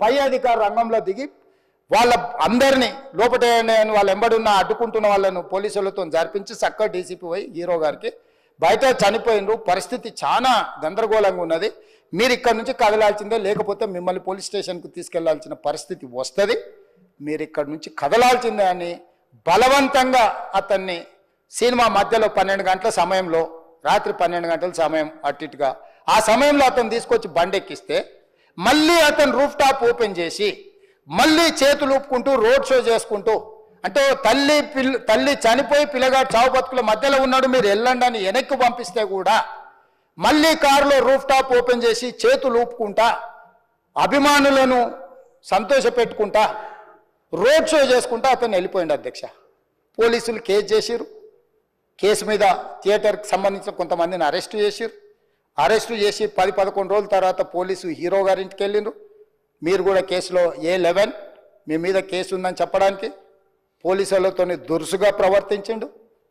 పై అధికార రంగంలో దిగి వాళ్ళ అందరినీ లోపట వాళ్ళ ఎంబడున్న అడ్డుకుంటున్న వాళ్ళను పోలీసులతో జరిపించి చక్కగా డీసీపీ పోయి హీరో గారికి బయట చనిపోయినరు. పరిస్థితి చాలా గందరగోళంగా ఉన్నది. మీరు ఇక్కడ నుంచి కదలాల్సిందే, లేకపోతే మిమ్మల్ని పోలీస్ స్టేషన్కు తీసుకెళ్లాల్సిన పరిస్థితి వస్తుంది. మీరు ఇక్కడ నుంచి కదలాల్సిందే అని బలవంతంగా అతన్ని సినిమా మధ్యలో 12 గంటల సమయంలో, రాత్రి 12 గంటల సమయం అట్టిట్టుగా ఆ సమయంలో అతను తీసుకొచ్చి బండెక్కిస్తే మళ్ళీ అతను రూఫ్ టాప్ ఓపెన్ చేసి మళ్ళీ చేతులు ఊపుకుంటూ రోడ్ షో చేసుకుంటూ, అంటే తల్లి చనిపోయి పిల్లగాడు చావు బతుకుల మధ్యలో ఉన్నాడు, మీరు వెళ్ళండి అని వెనక్కి పంపిస్తే కూడా మళ్ళీ కారులో రూఫ్ టాప్ ఓపెన్ చేసి చేతులు ఊపుకుంటా అభిమానులను సంతోషపెట్టుకుంటా రోడ్ షో చేసుకుంటా అతను వెళ్ళిపోయింది అధ్యక్ష. పోలీసులు కేసు చేసిరు. కేసు మీద థియేటర్కి సంబంధించిన కొంతమందిని అరెస్టు చేసిరు. అరెస్టు చేసి 10-11 రోజుల తర్వాత పోలీసు హీరో గారింటికి వెళ్ళిండ్రు. మీరు కూడా కేసులో A11 మీ మీద కేసు ఉందని చెప్పడానికి పోలీసులతో దురుసుగా ప్రవర్తించిండు.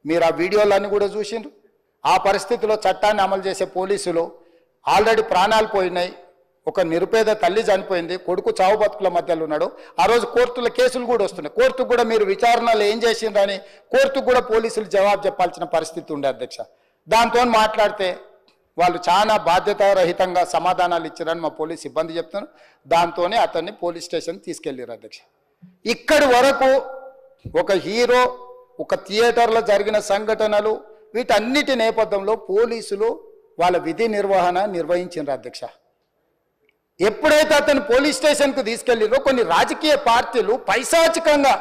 మీరు ఆ వీడియోలన్నీ కూడా చూసిండ్రు. ఆ పరిస్థితిలో చట్టాన్ని అమలు చేసే పోలీసులు ఆల్రెడీ ప్రాణాలు పోయినాయి. ఒక నిరుపేద తల్లి చనిపోయింది, కొడుకు చావు బతుకుల మధ్యలో ఉన్నాడు. ఆ రోజు కోర్టుల కేసులు కూడా వస్తున్నాయి. కోర్టుకు కూడా మీరు విచారణలు ఏం చేసిండ్రని కోర్టుకు కూడా పోలీసులు జవాబు చెప్పాల్సిన పరిస్థితి ఉండే అధ్యక్ష. దాంతో మాట్లాడితే వాళ్ళు చాలా బాధ్యతారహితంగా సమాధానాలు ఇచ్చారని మా పోలీస్ సిబ్బంది చెప్తున్నారు. దాంతోనే అతన్ని పోలీస్ స్టేషన్ తీసుకెళ్ళారు అధ్యక్ష. ఇక్కడి వరకు ఒక హీరో, ఒక థియేటర్లో జరిగిన సంఘటనలు, వీటన్నిటి నేపథ్యంలో పోలీసులు వాళ్ళ విధి నిర్వహణ నిర్వహించారు అధ్యక్ష. ఎప్పుడైతే అతను పోలీస్ స్టేషన్కు తీసుకెళ్ళిరో కొన్ని రాజకీయ పార్టీలు పైశాచికంగా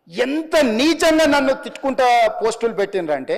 ఎంత నీచంగా నన్ను తిట్టుకుంటా పోస్టులు పెట్టినరంటే